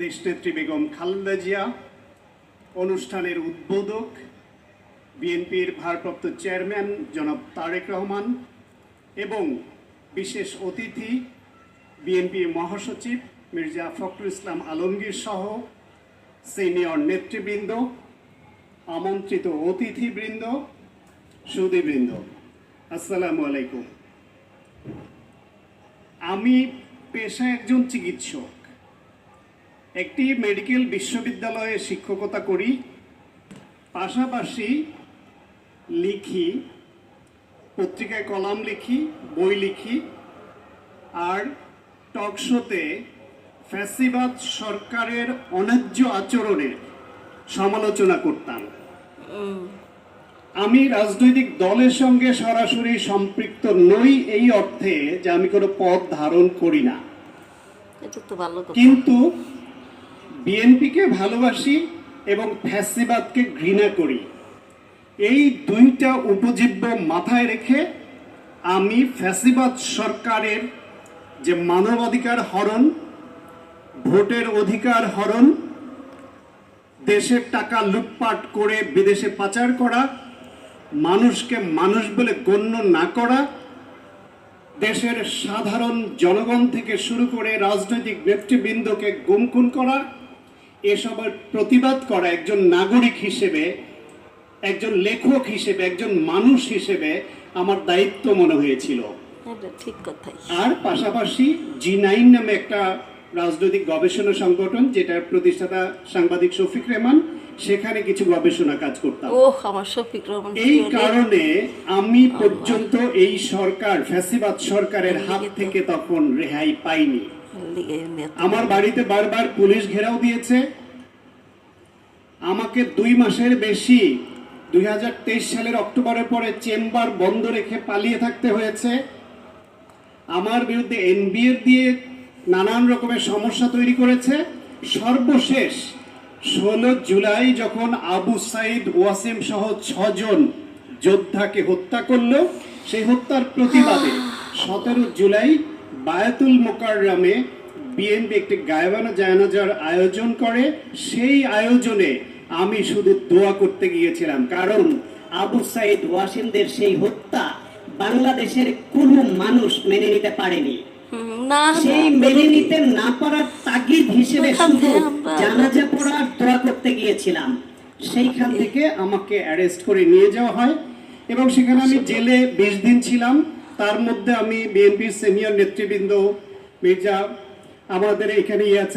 দেশনেত্রী বেগম খালেদা জিয়া, অনুষ্ঠানের উদ্বোধক বিএনপির ভারপ্রাপ্ত চেয়ারম্যান জনাব তারেক রহমান এবং বিশেষ অতিথি বিএনপির মহাসচিব মির্জা ফখরুল ইসলাম আলমগীর সহ সিনিয়র নেতৃবৃন্দ, আমন্ত্রিত অতিথিবৃন্দ, সুধীবৃন্দ, আসসালামু আলাইকুম। আমি পেশায় একজন চিকিৎসক, একটি মেডিকেল বিশ্ববিদ্যালয়ে শিক্ষকতা করি, পাশাপাশি লিখি, পত্রিকায় কলাম লিখি, বই লিখি, আর টকশোতে ফ্যাসিবাদ সরকারের অন্যায্য আচরণের সমালোচনা করতাম। আমি রাজনৈতিক দলের সঙ্গে সরাসরি সম্পৃক্ত নই এই অর্থে যে আমি কোনো পদ ধারণ করি না, কিন্তু বিএনপিকে ভালোবাসি এবং ফ্যাসিবাদকে ঘৃণা করি। এই দুইটা উপজীব্য মাথায় রেখে আমি ফ্যাসিবাদ সরকারের যে মানবাধিকার হরণ, ভোটের অধিকার হরণ, দেশের টাকা লুটপাট করে বিদেশে পাচার করা, মানুষকে মানুষ বলে গণ্য না করা, দেশের সাধারণ জনগণ থেকে শুরু করে রাজনৈতিক নেতৃবৃন্দকে গুমখুন করা, এসবের প্রতিবাদ করা একজন নাগরিক হিসেবে, একজন লেখক হিসেবে, একজন মানুষ হিসেবে আমার দায়িত্ব মনে হয়েছিল। ঠিক কথা। আর পাশাপাশি G9 নামে একটা রাজনৈতিক গবেষণা সংগঠন, যেটার প্রতিষ্ঠাতা সাংবাদিক শফিক রেহমান, সেখানে কিছু গবেষণা কাজ করতাম। আমার শফিক রহমান। এই কারণে আমি পর্যন্ত এই সরকার, ফ্যাসিবাদ সরকারের হাত থেকে তখন রেহাই পাইনি। আমার বাড়িতে বারবার পুলিশ ঘেরাও দিয়েছে, আমাকে 2 মাসের বেশি 2023 সালের অক্টোবরের পরে চেম্বার বন্ধ রেখে পালিয়ে থাকতে হয়েছে। আমার বিরুদ্ধে NBR দিয়ে নানান রকমের সমস্যা তৈরি করেছে। সর্বশেষ 16 জুলাই যখন আবু সাইদ ওয়াসিম সহ 6 জন যোদ্ধাকে হত্যা করলো, সেই হত্যার প্রতিবাদে 17 জুলাই বায়াতুল মোকাররমে বিএনপি একটি গায়বানা জানাজার আয়োজন করে। সেই আয়োজনে আমি শুধু দোয়া করতে গিয়েছিলাম, কারণ আবু সাইদ ওয়াসিমদের সেই হত্যা বাংলাদেশের কোনো মানুষ মেনে নিতে পারেনি। সেই মেনে নিতে না পারার তাগিদ হিসেবে শুধু জানাজা পড়ার দোয়া করতে গিয়েছিলাম। সেইখান থেকে আমাকে অ্যারেস্ট করে নিয়ে যাওয়া হয় এবং সেখানে আমি জেলে 20 দিন ছিলাম। তার মধ্যে আমি বিএনপির সিনিয়র নেতৃবৃন্দ, মির্জা, আমাদের এখানে আছে